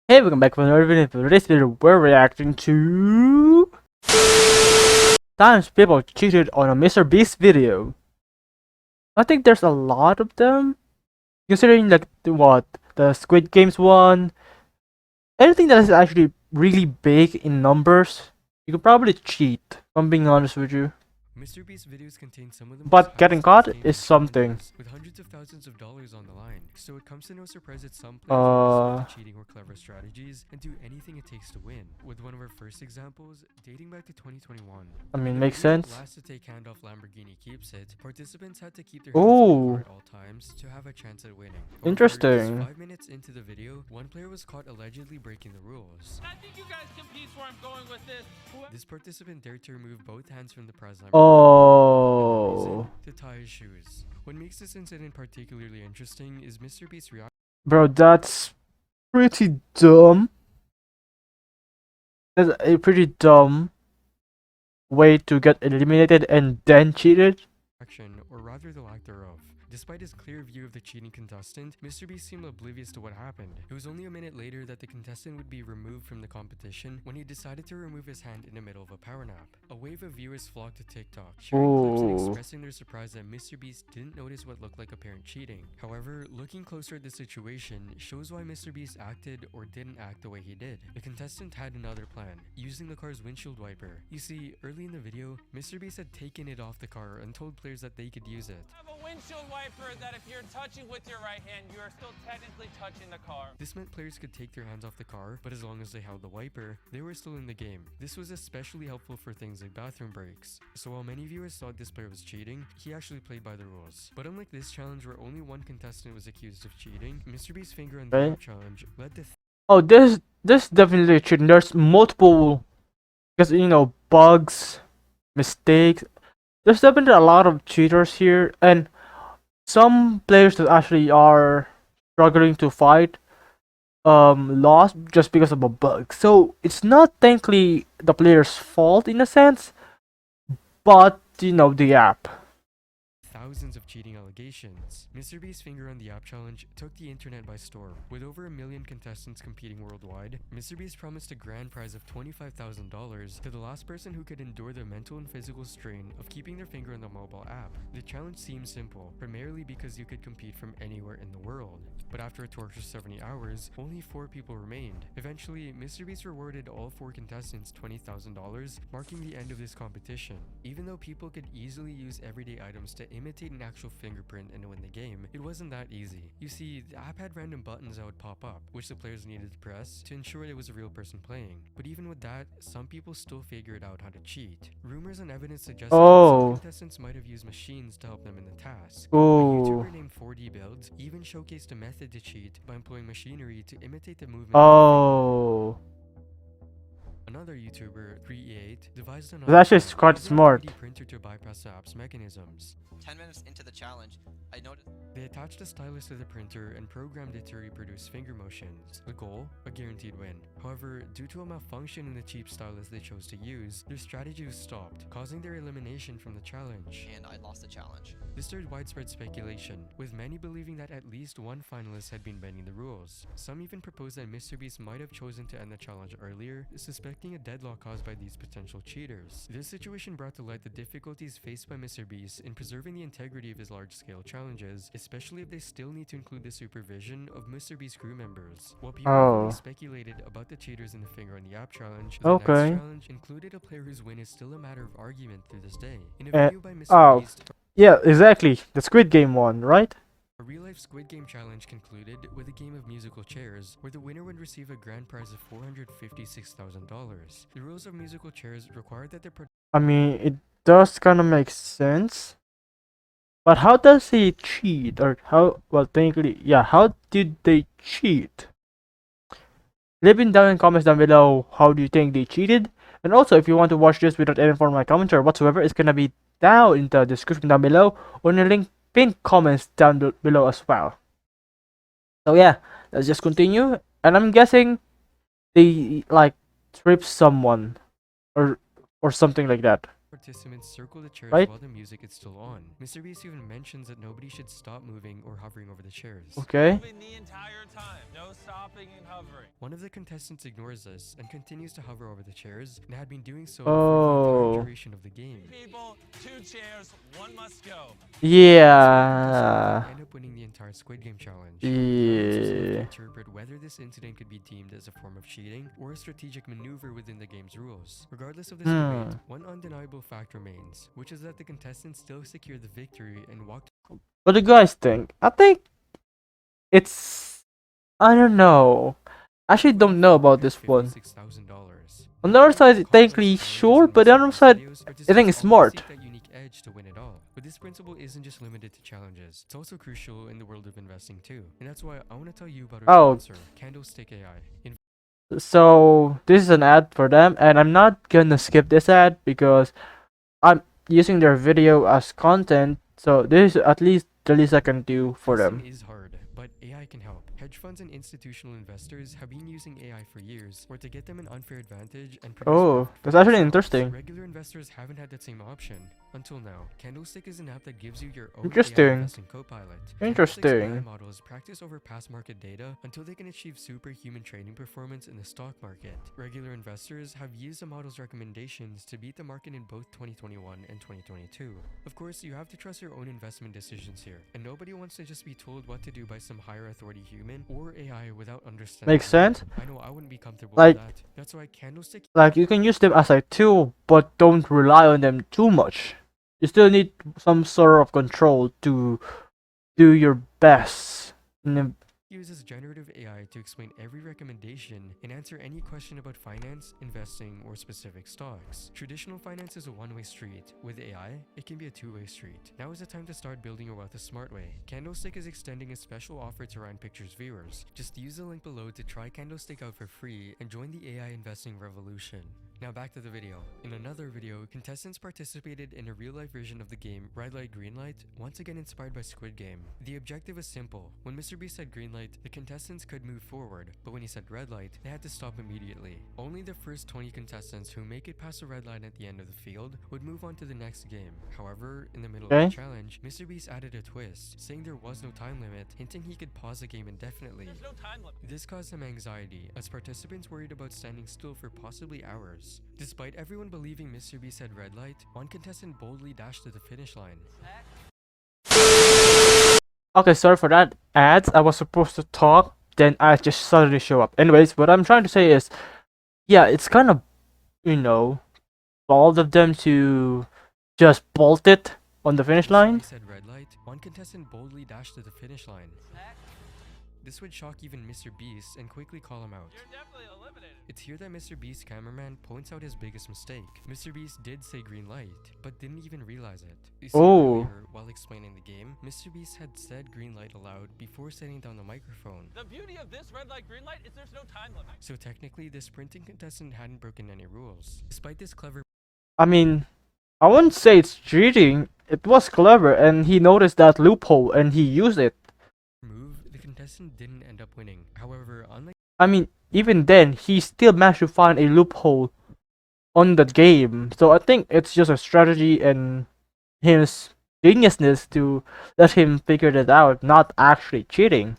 Hey, welcome back for another video. For this video, we're reacting to times people cheated on a Mr. Beast video. I think there's a lot of them, considering like the Squid Games one. Anything that is actually really big in numbers, you could probably cheat. If I'm being honest with you. Mr. Beast videos contain some of the But most getting high-stakes caught games is and something. challenges, with hundreds of thousands of dollars on the line. So it comes to no surprise that some players will resort to cheating or clever strategies and do anything it takes to win. With one of our first examples dating back to 2021. I mean, In a makes video sense. Last to take handoff Lamborghini keeps it, participants had to keep their hands on the car at all times to have a chance at winning. However, Interesting. just 5 minutes into the video, one player was caught allegedly breaking the rules. I think you guys can piece where I'm going with this. This participant dared to remove both hands from the prize Lamborghini. Oh, To tie his shoes. What makes this incident particularly interesting is Mr. Beast's reaction. bro, that's pretty dumb. That's a pretty dumb way to get eliminated and then cheated. Or rather the lack thereof. Despite his clear view of the cheating contestant, Mr. Beast seemed oblivious to what happened. It was only a minute later that the contestant would be removed from the competition when he decided to remove his hand in the middle of a power nap. A wave of viewers flocked to TikTok, sharing clips and expressing their surprise that Mr. Beast didn't notice what looked like apparent cheating. However, looking closer at the situation shows why Mr. Beast acted or didn't act the way he did. The contestant had another plan, using the car's windshield wiper. You see, early in the video, Mr. Beast had taken it off the car and told players that they could use it. I have a windshield wiper that if you're touching with your right hand, you are still technically touching the car. This meant players could take their hands off the car, but as long as they held the wiper, they were still in the game. This was especially helpful for things like bathroom breaks. So while many viewers thought this player was cheating, he actually played by the rules. But unlike this challenge where only one contestant was accused of cheating, Mr. Beast's finger on the challenge led to Oh, this definitely cheating. There's multiple, because bugs, mistakes. There's definitely a lot of cheaters here, and some players that actually are struggling to fight lost just because of a bug. So it's not technically the player's fault in a sense, but the app. thousands of cheating allegations. Mr. Beast's finger on the app challenge took the internet by storm. With over 1 million contestants competing worldwide, Mr. Beast promised a grand prize of $25,000 to the last person who could endure the mental and physical strain of keeping their finger on the mobile app. The challenge seemed simple, primarily because you could compete from anywhere in the world. But after a torturous 70 hours, only 4 people remained. Eventually, Mr. Beast rewarded all 4 contestants $20,000, marking the end of this competition. Even though people could easily use everyday items to imitate an actual fingerprint and win the game, it wasn't that easy. You see, the app had random buttons that would pop up, which the players needed to press to ensure it was a real person playing. But even with that, some people still figured out how to cheat. Rumors and evidence suggest that some contestants might have used machines to help them in the task. A YouTuber named 4D Builds even showcased a method to cheat by employing machinery to imitate the movement. Another YouTuber, 3E8, devised another quite smart. 3D printer to bypass the app's mechanisms. 10 minutes into the challenge, I noticed they attached a stylus to the printer and programmed it to reproduce finger motions. The goal? A guaranteed win. However, due to a malfunction in the cheap stylus they chose to use, their strategy was stopped, causing their elimination from the challenge. and I lost the challenge. This stirred widespread speculation, with many believing that at least one finalist had been bending the rules. Some even proposed that Mr. Beast might have chosen to end the challenge earlier, suspecting a deadlock caused by these potential cheaters. This situation brought to light the difficulties faced by Mr. Beast in preserving the integrity of his large-scale challenges, especially if they still need to include the supervision of Mr. Beast's crew members. While people only speculated about the cheaters in the finger on the app challenge, the next challenge included a player whose win is still a matter of argument through this day. In a video by Mr. Beast, yeah, exactly, the Squid Game one, right? a real-life Squid Game challenge concluded with a game of musical chairs, where the winner would receive a grand prize of $456,000. The rules of musical chairs required that I mean, it does kind of make sense. But how does he cheat? Or technically, yeah, how did they cheat? Leave it down in comments down below how do you think they cheated. And also, if you want to watch this without any form of my commentary whatsoever, it's gonna be down in the description down below, or in the link pinned comments down below as well. So yeah, let's just continue. And I'm guessing they like tripped someone or something like that. Participants circle the chairs Right? while the music is still on. MrBeast even mentions that nobody should stop moving or hovering over the chairs. Okay. Moving the entire time. No stopping and hovering. One of the contestants ignores this and continues to hover over the chairs and had been doing so for the entire Oh. duration of the game. People, 2 chairs, 1 must go. Yeah. End up winning the entire Squid Game challenge. Pundits use it to Yeah. interpret whether this incident could be deemed as a form of cheating or a strategic maneuver within the game's rules. Regardless of this debate, one undeniable fact remains, which is that the contestants still secured the victory and walked. What do you guys think? I think it's. I don't know. I actually don't know about this one. $56,000. On the other side, technically sure, but the other side, I think it's smart. That unique edge to win it all. But this principle isn't just limited to challenges. It's also crucial in the world of investing too. And that's why I want to tell you about our Oh. sponsor, Candlestick AI. So this is an ad for them, and I'm not gonna skip this ad because I'm using their video as content. So this is at least the least I can do for them. Investing is hard, but AI can help. Hedge funds and institutional investors have been using AI for years, or to get them an unfair advantage and produce Oh, profit for that's actually themselves. interesting. Regular investors haven't had that same option until now. Candlestick is an app that gives you your own Interesting. AI investing co-pilot. Interesting. Candlestick's AI models practice over past market data until they can achieve superhuman trading performance in the stock market. Regular investors have used the model's recommendations to beat the market in both 2021 and 2022. Of course, you have to trust your own investment decisions here, and nobody wants to just be told what to do by some higher authority human or AI without understanding. Makes sense. I know I wouldn't be comfortable Like- with that. That's why Candlestick Like you can use them as a tool, but don't rely on them too much. You still need some sort of control to do your best. uses generative AI to explain every recommendation and answer any question about finance, investing, or specific stocks. Traditional finance is a one-way street. With AI, it can be a two-way street. Now is the time to start building your wealth the smart way. Candlestick is extending a special offer to Ryan Pictures viewers. Just use the link below to try Candlestick out for free and join the AI investing revolution. Now back to the video. In another video, contestants participated in a real-life version of the game Red Light Green Light, once again inspired by Squid Game. The objective was simple. When MrBeast said green light, the contestants could move forward, but when he said red light, they had to stop immediately. Only the first 20 contestants who make it past the red line at the end of the field would move on to the next game. However, in the middle of Okay. the challenge, MrBeast added a twist, saying there was no time limit, hinting he could pause the game indefinitely. There's no time limit. This caused some anxiety, as participants worried about standing still for possibly hours. Despite everyone believing MrBeast had red light, one contestant boldly dashed to the finish line. Okay, sorry for that. Ads. I was supposed to talk, then I just suddenly show up. Anyways, what I'm trying to say is, yeah, it's kind of, bold of them to just bolt it on the finish line. MrBeast said red light, one contestant boldly dashed to the finish line. This would shock even MrBeast and quickly call him out. You're definitely eliminated. It's here that MrBeast's cameraman points out his biggest mistake. MrBeast did say green light, but didn't even realize it. You see, Oh. earlier, while explaining the game, MrBeast had said green light aloud before setting down the microphone. The beauty of this red light, green light is there's no time limit. So technically, the sprinting contestant hadn't broken any rules. Despite this clever I mean, I wouldn't say it's cheating. It was clever, and he noticed that loophole, and he used it. move, the contestant didn't end up winning. However, unlike I mean, even then, he still managed to find a loophole on the game. So I think it's just a strategy and his geniusness to let him figure it out, not actually cheating.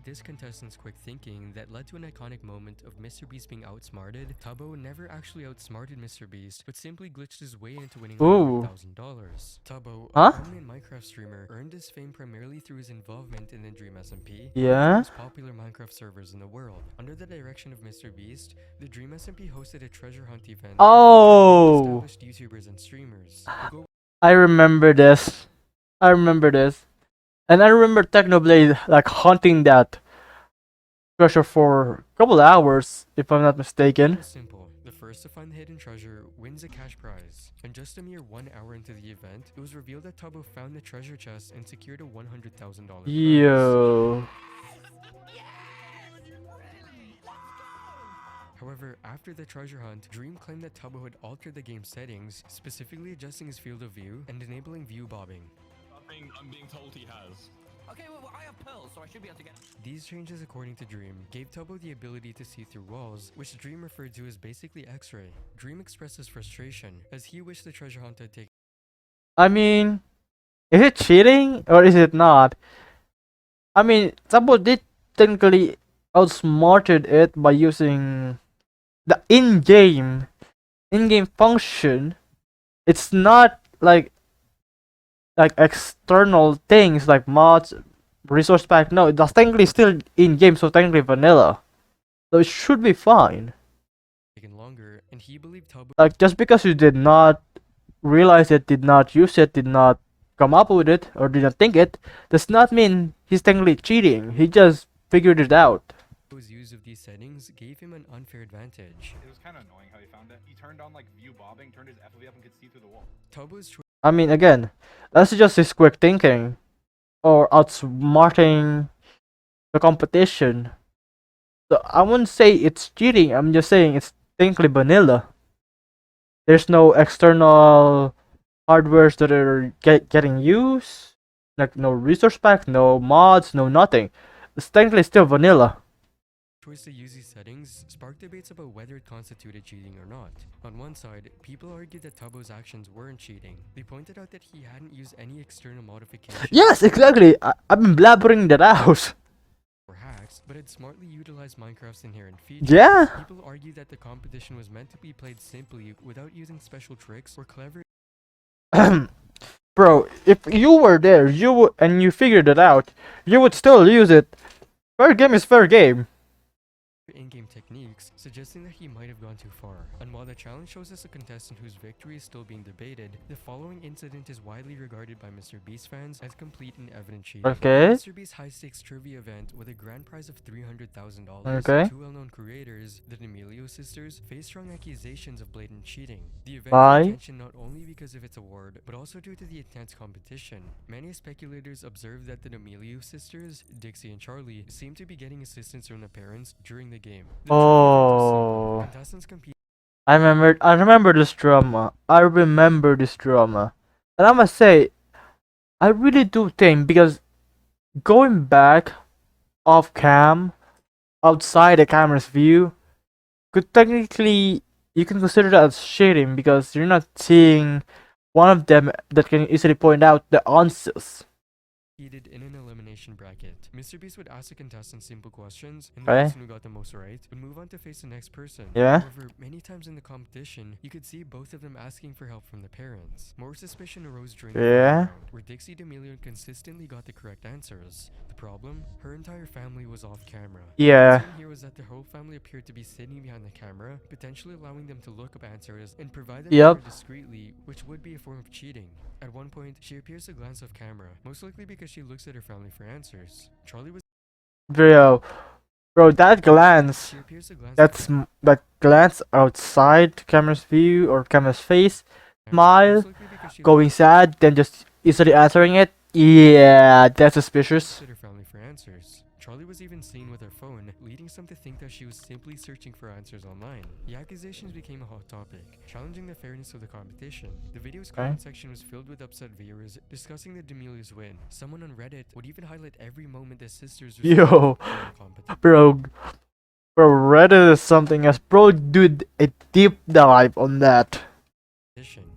this contestant's quick thinking that led to an iconic moment of MrBeast being outsmarted, Tubbo never actually outsmarted MrBeast, but simply glitched his way into winning Ooh. $100,000. Tubbo, Huh? a prominent Minecraft streamer, earned his fame primarily through his involvement in the Dream SMP, Yeah? one of the most popular Minecraft servers in the world. Under the direction of MrBeast, the Dream SMP hosted a treasure hunt event Oh. featuring established YouTubers and streamers. The goal I remember this. I remember this. And I remember Technoblade like hunting that treasure for a couple hours, if I'm not mistaken. was simple. The first to find the hidden treasure wins a cash prize. And just a mere 1 hour into the event, it was revealed that Tubbo found the treasure chest and secured a $100,000 prize. Yo. However, after the treasure hunt, Dream claimed that Tubbo had altered the game's settings, specifically adjusting his field of view and enabling view bobbing. I'm being told he has. Okay, well, I have pills, so I should be able to get. These changes, according to Dream, gave Tubbo the ability to see through walls, which Dream referred to as basically X-ray. Dream expresses frustration, as he wished the treasure hunt had taken I mean, is it cheating or is it not? I mean, Tabo did technically outsmarted it by using the in-game function. It's not like external things like mods, resource pack. No, that's technically still in-game, so technically vanilla. So it should be fine. longer, and he believed Tubbo Like just because you did not realize it, did not use it, did not come up with it, or did not think it, does not mean he's technically cheating. He just figured it out. Tubbo's use of these settings gave him an unfair advantage. It was kind of annoying how he found it. He turned on like view bobbing, turned his FOV up, and could see through the wall. Tubbo's choice I mean, again, that's just his quick thinking or outsmarting the competition. So I wouldn't say it's cheating. I'm just saying it's technically vanilla. There's no external hardwares that are getting used. Like no resource pack, no mods, no nothing. It's technically still vanilla. to use these settings sparked debates about whether it constituted cheating or not. On one side, people argued that Tubbo's actions weren't cheating. They pointed out that he hadn't used any external modifications Yes, exactly. I've been blabbering that out. or hacks, but had smartly utilized Minecraft's inherent features. Yeah. People argued that the competition was meant to be played simply without using special tricks or clever Bro, if you were there, and you figured it out, you would still use it. Fair game is fair game. in-game techniques, suggesting that he might have gone too far. And while the challenge shows us a contestant whose victory is still being debated, the following incident is widely regarded by Mr. Beast fans as complete and evident cheating. Okay. Mr. Beast's high-stakes trivia event with a grand prize of $300,000. Okay. Two well-known creators, the D'Amelio sisters, face strong accusations of blatant cheating. The event Why? drew attention not only because of its award, but also due to the intense competition. Many speculators observed that the D'Amelio sisters, Dixie and Charlie, seemed to be getting assistance from the parents during the game. The Oh. contestants compete I remember this drama. I remember this drama. And I must say, I really do think because going back off cam, outside the camera's view, could technically you can consider that as cheating because you're not seeing one of them that can easily point out the answers. competed in an elimination bracket. Mr. Beast would ask the contestants simple questions, and the Okay. person who got the most right would move on to face the next person. Yeah. However, many times in the competition, you could see both of them asking for help from the parents. More suspicion arose during the Yeah. final round, where Dixie D'Amelio consistently got the correct answers. The problem? Her entire family was off camera. Yeah. The concern here was that their whole family appeared to be sitting behind the camera, potentially allowing them to look up answers and provide them Yep. discreetly, which would be a form of cheating. At one point, she appears to glance off camera, most likely because she looks at her family for answers. Charlie was Bro, that glance, she appears to glance that glance outside camera's view or camera's face, smile, most likely because she going sad, then just easily answering it. Yeah, that's suspicious. looks at her family for answers. Charlie was even seen with her phone, leading some to think that she was simply searching for answers online. The accusations became a hot topic, challenging the fairness of the competition. The video's comment section was filled with upset viewers discussing the D'Amelio's win. Someone on Reddit would even highlight every moment the sisters were Yo, bro, Reddit is something else. Bro, did a deep dive on that.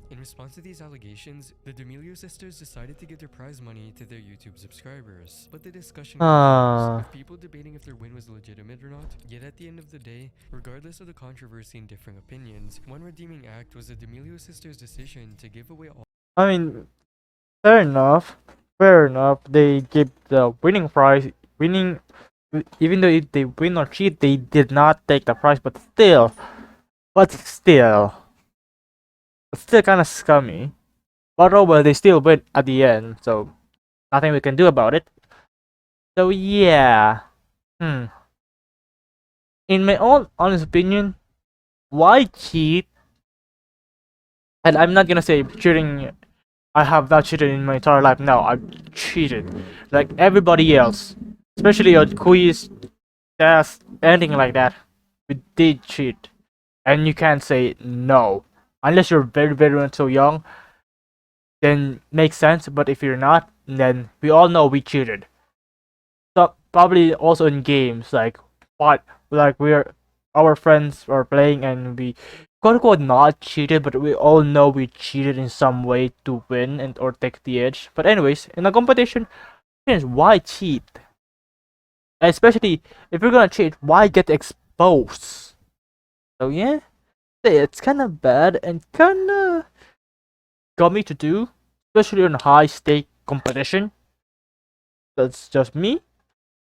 In response to these allegations, the D'Amelio sisters decided to give their prize money to their YouTube subscribers. But the discussion continues, with people debating if their win was legitimate or not. Yet at the end of the day, regardless of the controversy and differing opinions, one redeeming act was the D'Amelio sisters' decision to give away all I mean, fair enough. Fair enough. They give the winning prize. Even though if they win or cheat, they did not take the prize. But still, it's still kind of scummy. But oh well, they still win at the end. So nothing we can do about it. So yeah. In my own honest opinion, why cheat? And I'm not gonna say cheating. I have not cheated in my entire life. No, I've cheated like everybody else, especially on quiz, test, anything like that. We did cheat, and you can't say no unless you're very, very so young. Then makes sense. But if you're not, then we all know we cheated. probably also in games like what like we're our friends are playing and we quote unquote not cheated, but we all know we cheated in some way to win and or take the edge. But anyways, in a competition, why cheat? Especially if you're gonna cheat, why get exposed? So yeah, it's kind of bad and kind of gummy to do, especially on high stake competition. That's just me.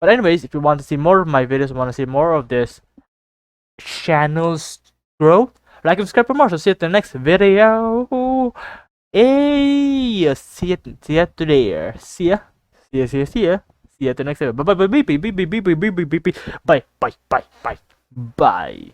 But anyways, if you want to see more of my videos, want to see more of this channel's growth, like and subscribe for more. So see you at the next video. Hey, see ya there. See ya. See you at the next video. Bye bye bye bye bye bye bye bye bye bye bye bye bye bye bye bye.